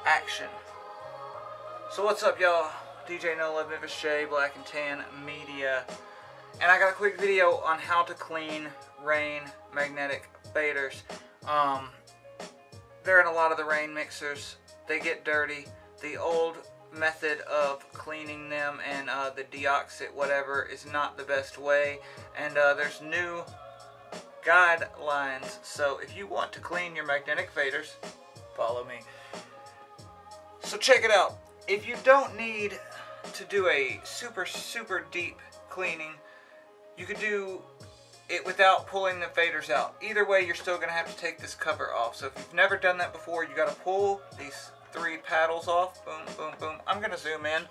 Action. So what's up, y'all? DJ No Love, Memphis J, Black and Tan Media, and I got a quick video on how to clean Rane magnetic faders. They're in a lot of the Rane mixers. They get dirty. The old method of cleaning them and the deoxit whatever is not the best way, and there's new guidelines. So if you want to clean your magnetic faders, follow me. So check it out. If you don't need to do a super deep cleaning, you could do it without pulling the faders out. Either way, you're still going to have to take this cover off. So if you've never done that before, you got to pull these 3 paddles off. Boom, boom, boom. I'm going to zoom in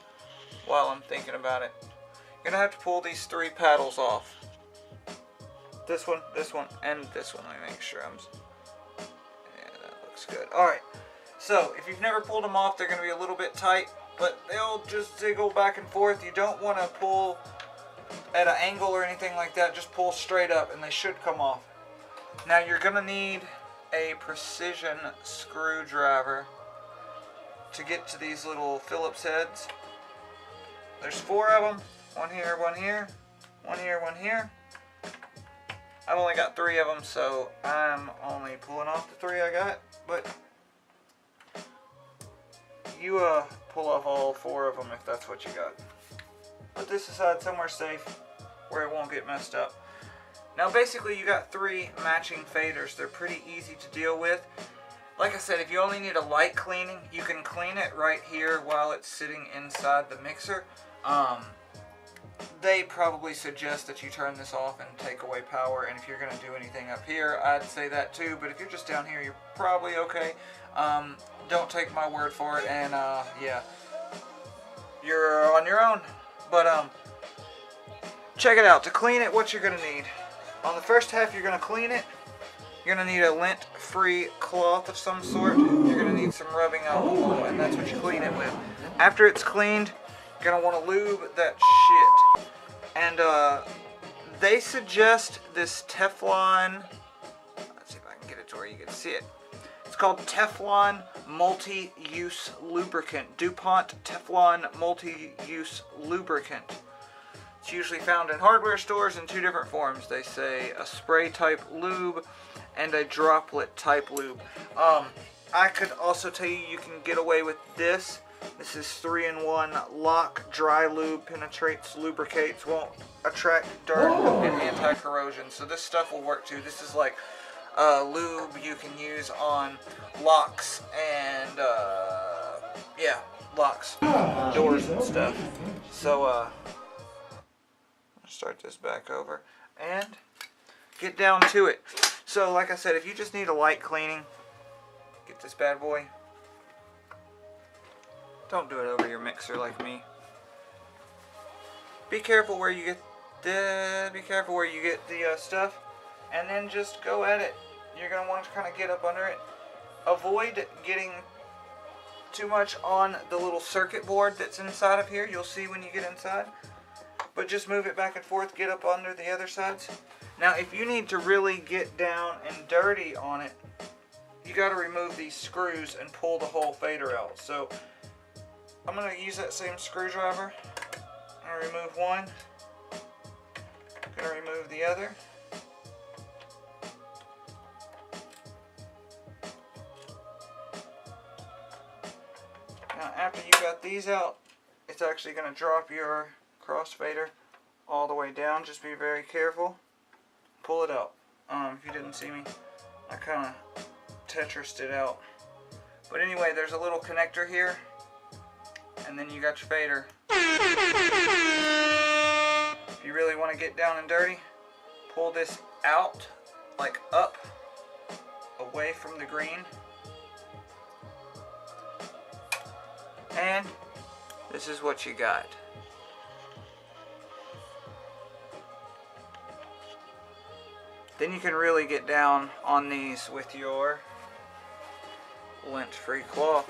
while I'm thinking about it. You're going to have to pull these 3 paddles off. This one, and this one. Let me make sure yeah, that looks good. Alright. So, if you've never pulled them off, they're going to be a little bit tight, but they'll just ziggle back and forth. You don't want to pull at an angle or anything like that. Just pull straight up, and they should come off. Now, you're going to need a precision screwdriver to get to these little Phillips heads. There's 4 of them. One here, one here, one here, one here. I've only got 3 of them, so I'm only pulling off the 3 I got, but you pull off all 4 of them if that's what you got. Put this aside somewhere safe where it won't get messed up. Now basically you got 3 matching faders. They're pretty easy to deal with. Like I said, if you only need a light cleaning, you can clean it right here while it's sitting inside the mixer. They probably suggest that you turn this off and take away power, and if you're going to do anything up here, I'd say that too, but if you're just down here, you're probably okay. Don't take my word for it, and yeah, you're on your own. But check it out. To clean it, what you're going to need. On the first half, you're going to clean it. You're going to need a lint-free cloth of some sort. You're going to need some rubbing alcohol, and that's what you clean it with. After it's cleaned, you're going to want to lube that shit. And they suggest this Teflon, let's see if I can get it to where you can see it. It's called Teflon Multi-Use Lubricant. DuPont Teflon Multi-Use Lubricant. It's usually found in hardware stores in 2 different forms. They say a spray type lube and a droplet type lube. I could also tell you you can get away with this. This is 3-in-1 lock, dry lube, penetrates, lubricates, won't attract dirt, and anti-corrosion. So this stuff will work too. This is like lube you can use on locks and yeah, locks, doors and stuff. So start this back over and get down to it. So like I said, if you just need a light cleaning, get this bad boy. Don't do it over your mixer like me. Be careful where you get the stuff, and then just go at it. You're gonna want to kind of get up under it. Avoid getting too much on the little circuit board that's inside of here. You'll see when you get inside. But just move it back and forth. Get up under the other sides. Now, if you need to really get down and dirty on it, you got to remove these screws and pull the whole fader out. So I'm going to use that same screwdriver. I'm going to remove one. I'm going to remove the other. Now after you got these out, it's actually going to drop your crossfader all the way down. Just be very careful. Pull it out. If you didn't see me, I kind of Tetrised it out. But anyway, there's a little connector here. And then you got your fader. If you really want to get down and dirty, pull this out, like up, away from the green. And this is what you got. Then you can really get down on these with your lint-free cloth.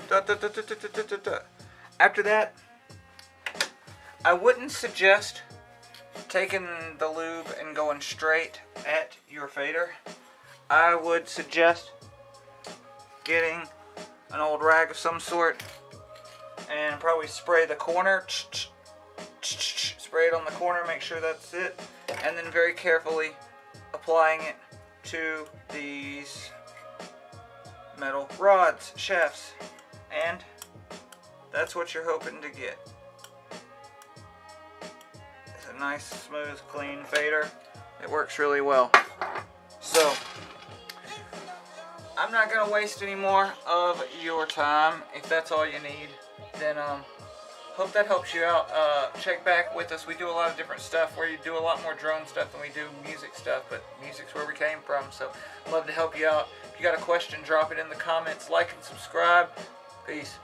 After that, I wouldn't suggest taking the lube and going straight at your fader, I would suggest getting an old rag of some sort and probably spray the corner. Spray it on the corner, make sure that's it, and then very carefully applying it to these metal rods, shafts, and that's what you're hoping to get. It's a nice, smooth, clean fader. It works really well. So, I'm not going to waste any more of your time. If that's all you need, then hope that helps you out. Check back with us. We do a lot of different stuff. We do a lot more drone stuff than we do music stuff, but music's where we came from, so I'd love to help you out. If you got a question, drop it in the comments. Like and subscribe. Peace.